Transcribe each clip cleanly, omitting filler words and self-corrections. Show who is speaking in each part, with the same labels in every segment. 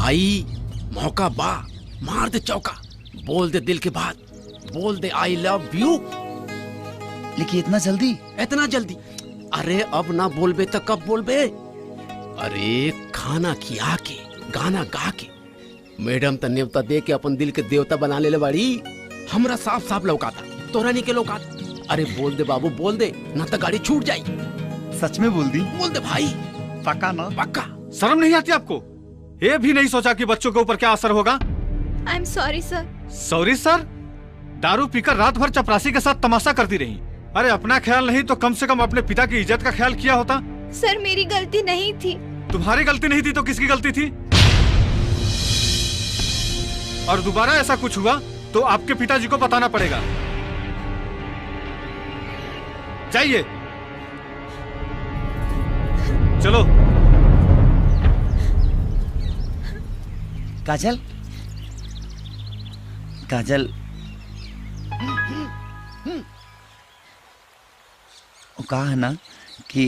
Speaker 1: भाई मौका बा, मार दे चौका, बोल दे दिल की बात, बोल दे आई लव यू।
Speaker 2: लेकिन इतना जल्दी?
Speaker 1: इतना जल्दी? अरे अब ना बोलबे तो कब बोलबे? अरे खाना खिया के गाना गा के मैडम तो न्योता दे के अपन दिल के देवता बना ले बाड़ी। हमरा साफ साफ लौकाता, तोरा नहीं के लौकाता। अरे बोल दे बाबू बोल दे, ना तो गाड़ी छूट जाई।
Speaker 2: सच में बोल दी?
Speaker 1: बोल दे भाई।
Speaker 2: पक्का ना?
Speaker 1: पक्का।
Speaker 3: शर्म नहीं आती आपको? ये भी नहीं सोचा कि बच्चों के ऊपर क्या असर होगा?
Speaker 4: I am sorry sir.
Speaker 3: Sorry sir? दारू पीकर रात भर चपरासी के साथ तमाशा करती रही। अरे अपना ख्याल नहीं तो कम से कम अपने पिता की इज्जत का ख्याल किया होता।
Speaker 4: सर मेरी गलती नहीं थी।
Speaker 3: तुम्हारी गलती नहीं थी तो किसकी गलती थी? और दोबारा ऐसा कुछ हुआ तो आपके पिताजी को बताना पड़ेगा। जाइए, चलो।
Speaker 2: काजल, काजल, वो कहा है ना कि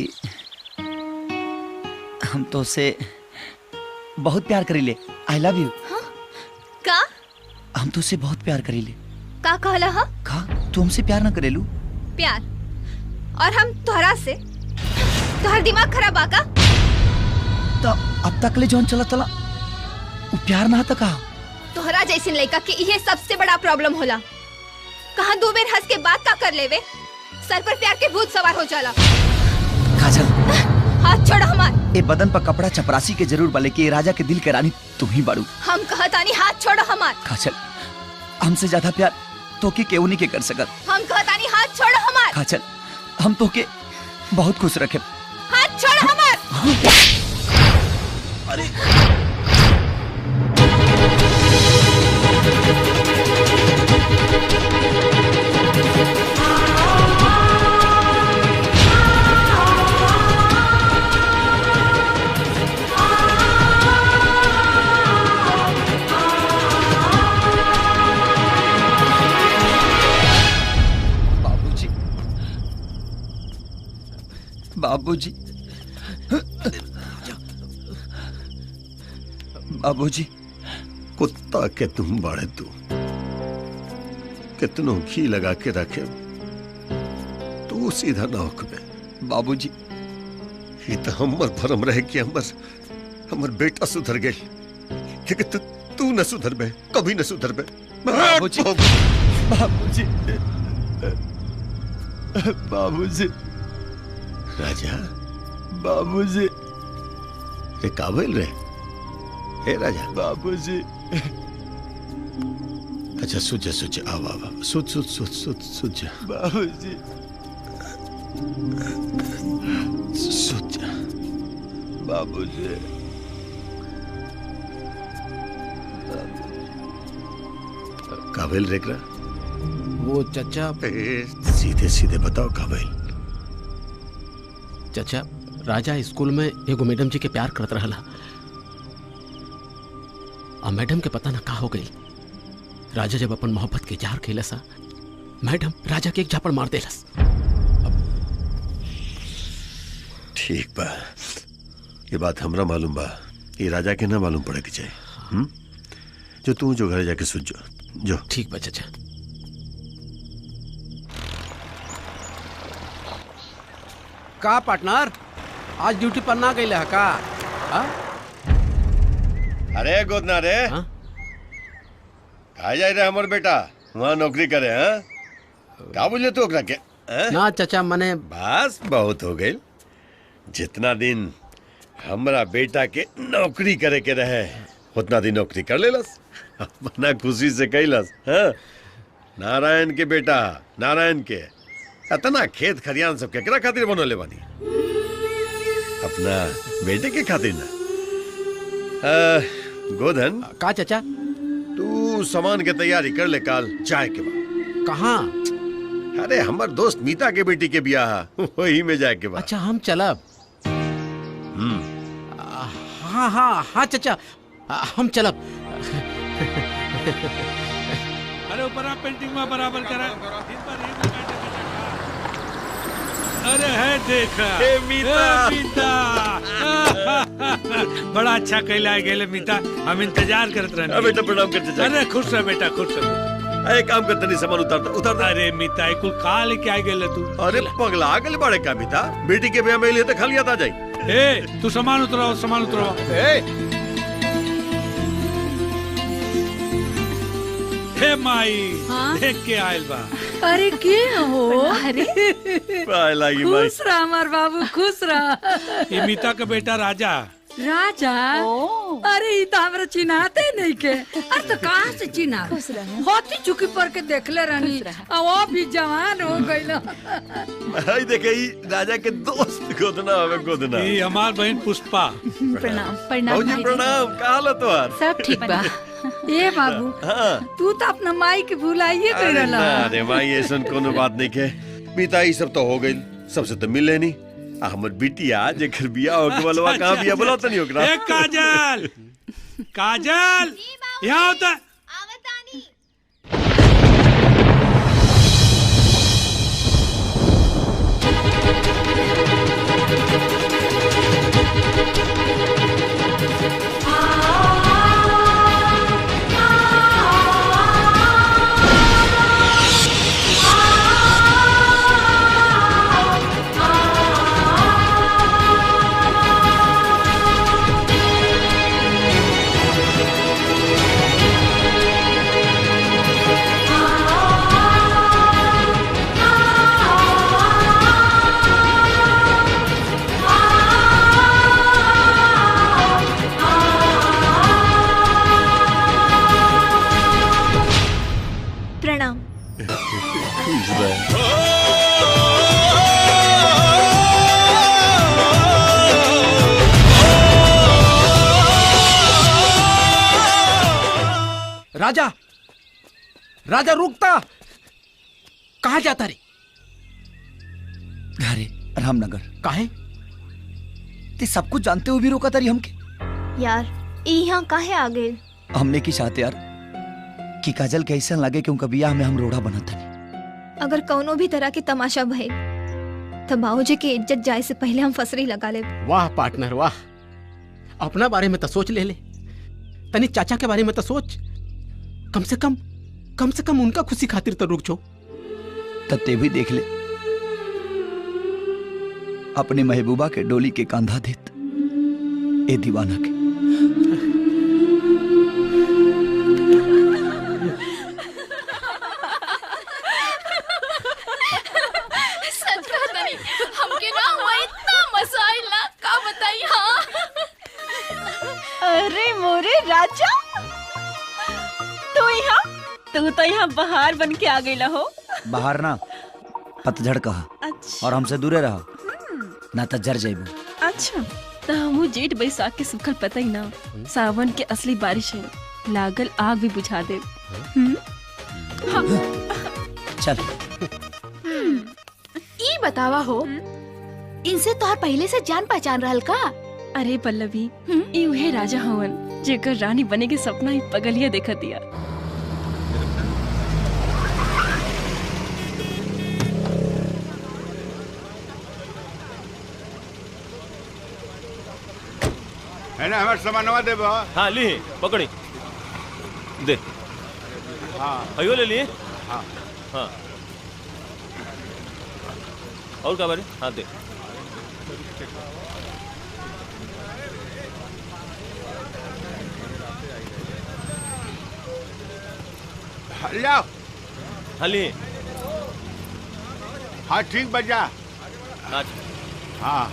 Speaker 2: हम तो उसे बहुत प्यार करीले। I love you.
Speaker 4: का?
Speaker 2: हम तो उसे बहुत प्यार करीले।
Speaker 4: का कहला हा?
Speaker 2: का तू हमसे प्यार ना करेलू?
Speaker 4: प्यार? और हम तोहरा से? तोहर दिमाग खराब आका?
Speaker 2: तो अब तक ले जौन चला चला वो प्यार ना था। कहा
Speaker 4: तोहरा जैसे लड़का के ये सबसे बड़ा प्रॉब्लम होला। कहाँ दो बेर हंस के बात का कर लेवे, सर पर प्यार के भूत सवार हो जाला।
Speaker 2: काजल,
Speaker 4: हाथ छोड़ हमार।
Speaker 2: ए बदन पर कपड़ा चपरासी के जरूर बले कि राजा के दिल के रानी तुम ही बाड़ू।
Speaker 4: हम कहतानी हाथ छोड़ हमार।
Speaker 2: काजल, हमसे ज्यादा प्यार तो के केहू नहीं के कर सकत।
Speaker 4: हम कहतानी हाथ छोड़ हमार।
Speaker 2: काजल, हम तो के बहुत खुश रखे।
Speaker 4: हाथ छोड़ हमार।
Speaker 2: अरे बाबूजी, बाबूजी,
Speaker 5: कुत्ता के तुम बड़े तू कितनों घी लगा के रखे तू सीधा नौक में।
Speaker 2: बाबूजी,
Speaker 5: ये तो हमर भरम रहे कि हमर बेटा सुधर गए, लेकिन तू न सुधर बे, कभी न सुधर बे।
Speaker 2: बाबूजी, बाबूजी, बाबूजी,
Speaker 5: राजा,
Speaker 2: बाबूजी,
Speaker 5: रे काबिल रे, हे राजा।
Speaker 2: बाबूजी,
Speaker 5: अच्छा सुझ सुझ, आवा आवा, सुझ सुझ सुझ सुझ सुझ,
Speaker 2: बाबूजी,
Speaker 5: सुझ,
Speaker 2: बाबूजी,
Speaker 5: काबिल रेकरा।
Speaker 1: वो चचा,
Speaker 5: सीधे सीधे बताओ काबिल।
Speaker 1: चचा, राजा स्कूल में एगो मैडम जी के प्यार करत रहला। अब मैडम के पता ना का हो गई। राजा जब अपन मोहब्बत के इजहार कैलस, मैडम राजा के एक झापड़ मार देलस।
Speaker 5: ठीक बा, ये बात हमरा मालूम बा, ये राजा के ना मालूम पड़े के चाहिए। जो तू जो घर जाके सुझ जो।
Speaker 1: ठीक बा चचा। का पार्टनर, आज ड्यूटी पर ना गई का?
Speaker 5: अरे गोदना रे, कहा जाए रे हमर बेटा? वहाँ नौकरी करे? हाँ, का बोले तू ओकरा के?
Speaker 1: ना चचा, मने
Speaker 5: बस बहुत हो गई। जितना दिन हमरा बेटा के नौकरी करे के रहे उतना दिन नौकरी कर लेलस, अपना खुशी से कैलस। हाँ, नारायण के बेटा, नारायण के इतना खेत खरियान सब केकरा खातिर बनोले बानी? अपना बेटे के खातिर ना। गोधन
Speaker 1: का चचा?
Speaker 5: तू सामान के तैयारी कर ले, काल चाय के बाद।
Speaker 1: कहाँ?
Speaker 5: अरे हमार दोस्त मीता के बेटी के ब्याह, वही में जाए के बाद।
Speaker 1: अच्छा हम चलब। हाँ हाँ हाँ चचा, हम चलब।
Speaker 6: अरे ऊपर आप पेंटिंग में बराबर करा। अरे है देखा मीता बड़ा अच्छा कहला गेले मीता, हम इंतजार करत रहने।
Speaker 5: बेटा प्रणाम करते जाए।
Speaker 6: अरे खुश रह बेटा, खुश रह।
Speaker 5: एक काम करते नहीं, सामान उतार।
Speaker 6: अरे मीता कुल खा लेके आ गेले तू।
Speaker 5: अरे पगला गेले बड़े का मीता, बेटी के ब्याह में लिए तो खा लिया था जाई।
Speaker 6: ए तू सामान उतराओ। हे माई देख के आयल बा।
Speaker 7: अरे के हो?
Speaker 4: अरे
Speaker 5: लागी माई।
Speaker 7: खुश रह हमार बाबू, खुश रह।
Speaker 6: ये मीता का बेटा राजा।
Speaker 7: राजा? अरे ये तो हमरा चिन्हाते नहीं के। अरे तो कहाँ से चिन्हा? होती चुकी पर के देखले रहनी, वो भी जवान हो गइल।
Speaker 5: हाय देखे राजा के दोस्त गोदना।
Speaker 6: ये हमार बहन पुष्पा।
Speaker 4: प्रणाम
Speaker 5: जी प्रणाम। का हाल है तुम्हार?
Speaker 4: सब ठीक बा।
Speaker 7: ए बाबू तू तो अपना माई के भुलाइए कर रहला।
Speaker 5: अरे माई ऐसा कोनो बात नहीं के मीता, ये सब तो हो गई, सबसे तो मिले नहीं। हमर बिटिया जेकर बिया हो के बोलवा कहां बिया बोला तो नहीं ओकरा।
Speaker 6: ए काजल यहाँ होता।
Speaker 1: राजा रुकता। कहाँ जाता रे?
Speaker 2: घरे रामनगर।
Speaker 1: काहे?
Speaker 2: ते सब कुछ जानते हो भी रोका तारी हमके।
Speaker 4: यार यहाँ काहे आ गए?
Speaker 2: हमने की चाहते यार कि काजल के ऐसा लगे कि उनका बियाह में हम रोड़ा बना था।
Speaker 4: अगर कौनो भी तरह के तमाशा भइल तो बाबूजी की इज्जत जाए से पहले हम फसरी लगा ले।
Speaker 1: वाह पार्टनर वाह, अपना बारे में तो सोच ले तनी चाचा के बारे में तो सोच। कम से कम उनका खुशी खातिर तो रुक छो।
Speaker 2: तत्ते भी देख ले अपने महबूबा के डोली के कांधा देत ए दीवाना के।
Speaker 8: सच कहता नहीं, हमके ना हुआ इतना मसाइल ना का बताई। हाँ
Speaker 9: अरे मोरे राजा, तू तो यहाँ बाहर बन के आ गई हो।
Speaker 2: बाहर ना पतझड़ कहा।
Speaker 9: अच्छा।
Speaker 2: और हमसे दूरे रहा ना तो जर जाइबू।
Speaker 9: अच्छा तो हम जेठ बैसाख के सुखल पता ही ना, सावन के असली बारिश है, लागल आग भी बुझा दे।
Speaker 2: चल
Speaker 8: ई बतावा हो, इनसे तोहर पहले से जान पहचान रहल का?
Speaker 9: अरे पल्लवी, ई उहे राजा हवन जेकर रानी बने के सपना ही पगलिया देखा दिया।
Speaker 10: है ना हमारे सामानवा दे बा।
Speaker 11: हाँ ली पकड़ी दे।
Speaker 10: हाँ
Speaker 11: अयो ले लिए।
Speaker 10: हाँ
Speaker 11: हाँ और क्या बारे? हाँ दे।
Speaker 10: लाओ।
Speaker 11: हाँ लिए।
Speaker 10: हाँ ठीक बजा।
Speaker 11: अच्छा
Speaker 10: हाँ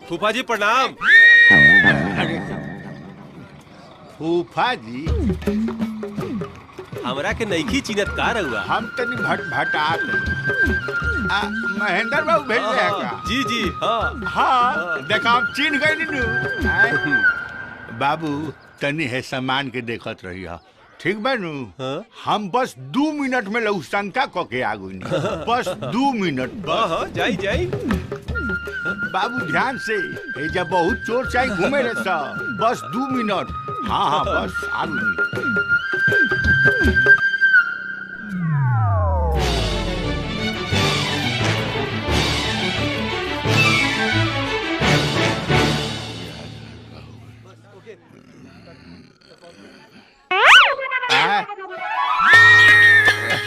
Speaker 11: फूफा जी प्रणाम।
Speaker 10: फूफा जी
Speaker 11: हमरा के नईखी चिन्हत का रहुआ?
Speaker 10: हम तनी भटभटात महेंद्र बाबू भेज रहे हैं का?
Speaker 11: जी जी हाँ
Speaker 10: हाँ देखा हम चिन्ह गए नीनू। बाबू तनी है सामान के देखत रही है, ठीक बानू? हम बस 2 मिनट में लौशंका क के आ गई। बस 2 मिनट।
Speaker 11: हाँ जाई जाई।
Speaker 10: बाबू ध्यान से, जब बहुत चोर चाहे घूमे रहे सब। बस 2 मिनट। हाँ हाँ बस आ गई।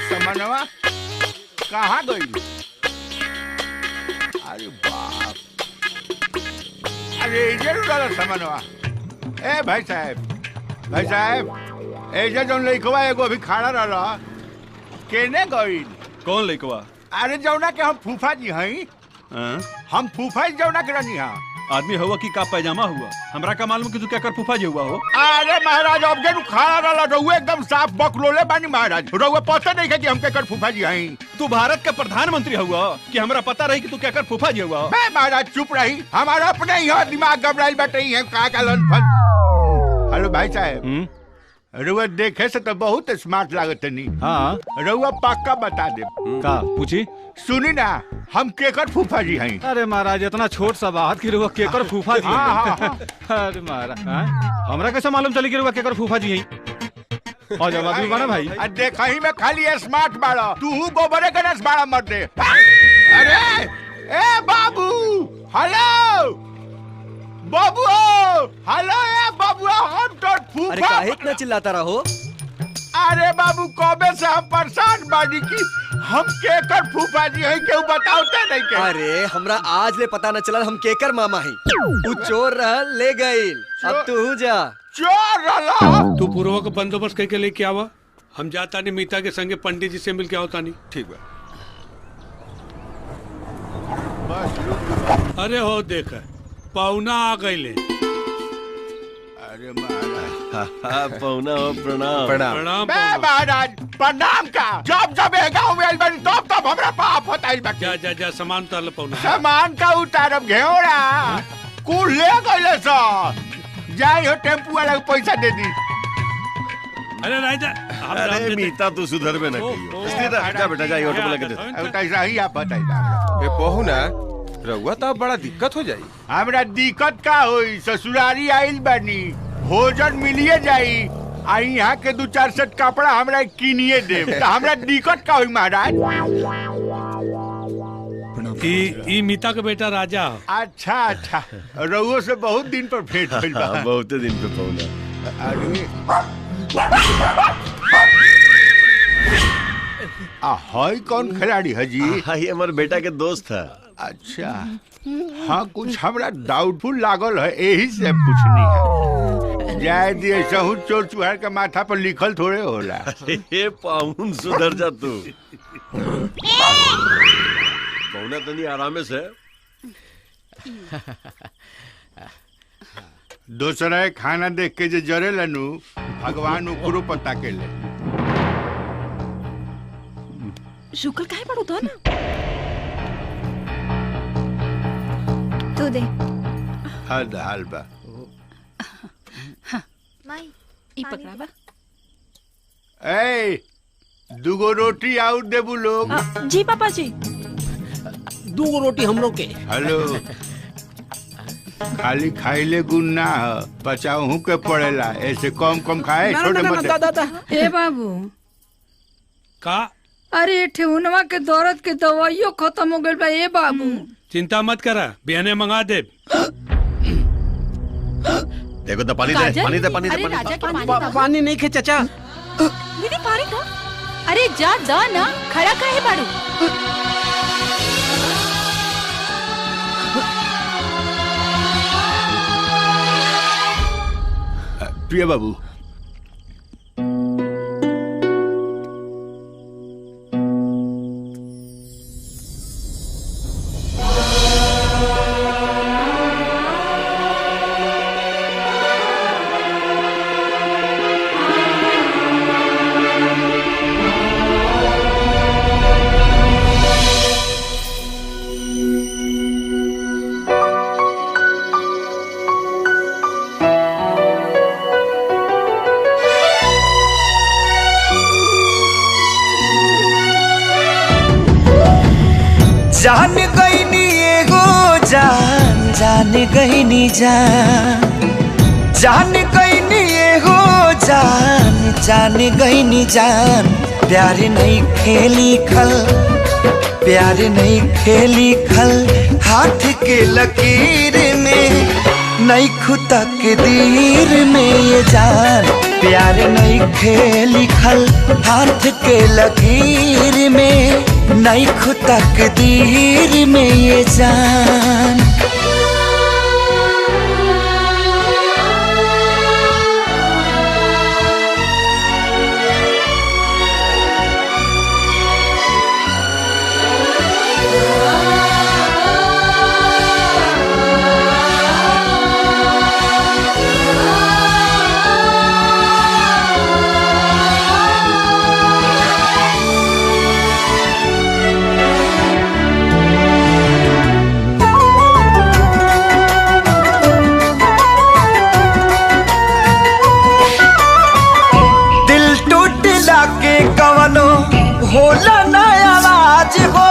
Speaker 10: समनवा कहाँ गई? अरे बाप, अरे इधर उड़ा समनवा। ए भाई साहब ऐजा जौन लइकवा एगो अभी खड़ा रहा केने गई?
Speaker 11: कौन लइकवा?
Speaker 10: अरे जौना के हम फूफा जी हई। हम फूफा जी जौना के रहनी हा।
Speaker 11: आदमी हुआ कि का पैजामा हुआ? हमरा का मालूम कि तू क्या कर फूफा जी हुआ हो?
Speaker 10: अरे महाराज अब जनु खड़ा रहा रहुए एकदम साफ बकलोले बानी महाराज। रहुए पता नहीं है कि हम क्या कर फूफा जी हई।
Speaker 11: तू भारत का प्रधानमंत्री हुआ कि हमरा पता रही कि तू क्या कर फूफा जी हुआ?
Speaker 10: मैं महाराज चुप रही, हमारा अपने ही दिमाग घबराइल बैठे ही है का लन। हेलो भाई साहब, रहुआ देखे से तो बहुत स्मार्ट लागत नहीं।
Speaker 11: हाँ
Speaker 10: रहुआ पक्का बता दे
Speaker 11: का पूछी?
Speaker 10: सुनी ना, हम केकर फूफा जी हैं।
Speaker 3: अरे महाराज इतना छोट सा बात की रुआ केकर फूफा जी। अरे महाराज हमरा कैसे मालूम चली कि रुआ केकर फूफा जी हैं? और जब आदमी बना भाई
Speaker 10: देखा ही में खाली स्मार्ट बाड़ा, तू गोबरे गणेश बाड़ा मर दे। अरे ए बाबू, हेलो बाबू, हेलो ए बाबू, हम तो फूफा।
Speaker 2: अरे काहे इतना चिल्लाता रहो?
Speaker 10: अरे बाबू कबे से हम परेशान बानी की हम केकर फूफा जी हैं, क्यों बताओते नहीं के?
Speaker 2: अरे हमरा आज ले पता न चला हम केकर मामा हैं। तू चोर रहल ले गईल, अब तू जा।
Speaker 10: चोर रहला?
Speaker 6: तू पूर्व का बंदोबस्त करके लेके आवा, हम जाता नहीं मीता के संगे पंडित जी से मिल के आवता नहीं।
Speaker 11: ठीक बा।
Speaker 6: अरे हो देख पौना आ गईले।
Speaker 10: अरे महाराज
Speaker 5: पौना हो, प्रणाम
Speaker 6: प्रणाम।
Speaker 10: महाराज प्रणाम का जब जब गाँव में आइल बनी तब तब हमरा पाप होता आइल बाटे।
Speaker 6: जा जा जा सामान उतार लो पौना।
Speaker 10: सामान का उतारब घेवड़ा कुल ले गइले सा। जाई हो टेम्पू वाला को पैसा दे दी।
Speaker 6: अरे राजा
Speaker 5: अरे मीता तू सुधर में न कहियो। इसलिए जा बेटा जा ऑटो में लगा दे।
Speaker 10: अब कैसा ही आप बताइए।
Speaker 11: ए पहुना रहुआ तो बड़ा दिक्कत हो जाई।
Speaker 10: हमरा दिक्कत का होई? ससुरारी आइल बनी, भोजन मिलिए जाई, आ यहाँ के 2-4 सेट कपड़ा हमरा किनिए देब त हमरा दिक्कत का होई महाराज?
Speaker 6: ई मीता के बेटा राजा।
Speaker 10: अच्छा अच्छा, रउओ से बहुत दिन पर भेंट भइल बा।
Speaker 5: बहुत दिन पे पौना।
Speaker 10: अरे हाय कौन खिलाड़ी है जी?
Speaker 5: ये हमारे बेटा के दोस्त है।
Speaker 10: अच्छा हाँ, कुछ हमरा डाउटफुल लागल है, यही से पूछनी है। जाए दिए सहू चोर चुहार के माथा पर लिखल थोड़े होला।
Speaker 5: अरे पाउन सुधर जा तू। पौना तनी आराम से।
Speaker 10: दूसरा खाना देख के जे जरे लनू भगवान ऊपरो पता के ले।
Speaker 9: शुक्र काहे पड़ो तो ना?
Speaker 4: तू दे।
Speaker 10: हद हाल बा।
Speaker 4: माई
Speaker 9: ई पकड़ावा।
Speaker 10: ए दुगो रोटी आउट देबू लोग।
Speaker 9: जी पापा जी।
Speaker 1: 2 रोटी हम लोग के।
Speaker 10: हेलो, खाली खाइले गुण ना पचाऊ के पड़ेला, ऐसे कम कम खाए छोटे मोटे।
Speaker 7: ए बाबू
Speaker 6: का?
Speaker 7: अरे ठेहुनवा के दर्द के दवाइयो खत्म हो गइल बा। ए बाबू
Speaker 6: चिंता मत करा, बिहने मंगा दे।
Speaker 5: देखो तो पानी दे, पानी दे, पानी दे,
Speaker 1: पानी नहीं खे चाचा।
Speaker 8: दीदी पानी का? अरे जा दा ना, खड़ा काहे बाड़ू?
Speaker 10: प्रिय बाबू,
Speaker 12: जान गईनी एगो जान, जान गईनी जान, जान गईनी हो जान जान गईनी जान प्यार नहीं खेली खल प्यार नहीं खेली खल हाथ के लकीर में नहीं खुदा के दीर में ये जान प्यार नहीं खेली खल हाथ के लकीर में नहीं खुदा के दीर में ये जान। होला ना आवाज हो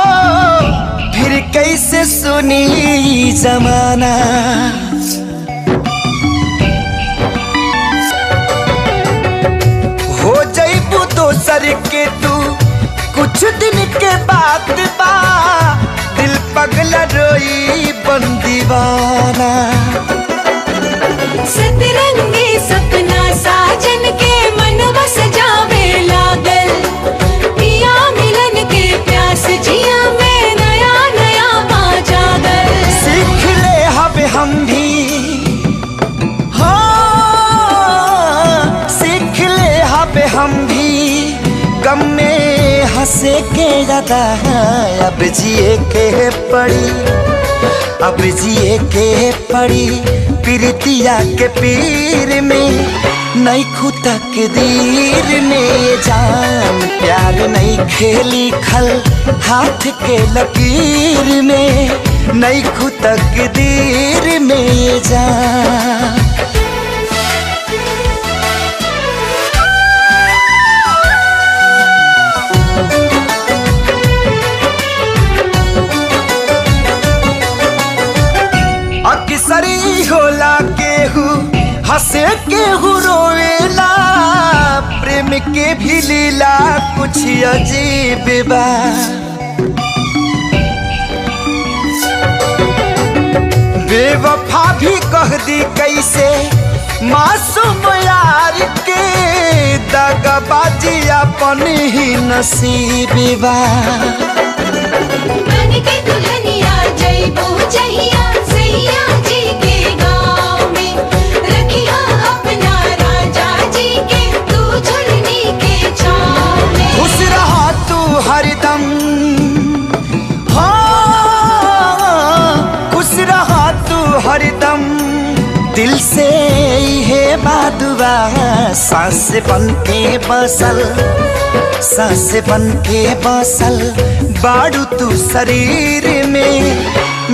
Speaker 12: फिर कैसे सुनी जमाना हो जाइबू दोसर के तू कुछ दिन के बाद बा दिल पगला रोई बन दीवाना
Speaker 13: सतरंगी सपना साजन के मन बस जावे लागल प्यास जिया में नया नया पा जागर
Speaker 12: सीख ले हम भी हाँ सीख ले हम भी गम में हंसे के ज्यादा अब जिए के पड़ी प्रीतिया के पीर में नहीं खुदा के दीर में जान प्यार नहीं खेली खल हाथ के लकीर में नहीं खुदा के दीर में जान। अक्सरी होला केहू हंसे केहू रोएला प्रेम के भी लीला कुछ अजीब बा बेवफा भी कह दी कैसे मासूम यार के दगाबाजी अपन ही नसीब बा
Speaker 13: बन के दुल्हनिया जइबो जहिया सैया जी के गाँव में रखिया अपना राजा जी के तू झुलनी के छाँव में
Speaker 12: खुश रहा तू हरदम हाँ खुश रहा तू हरदम दिल से है बादुआ सांस बन के बसल बाड़ू तू शरीर में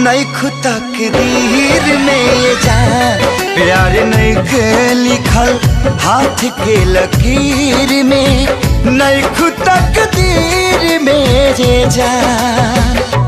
Speaker 12: नहीं खुदा के दीर में जान प्यार नहीं के लिखल हाथ के लकीर में नहीं खुदा के दीर में जान।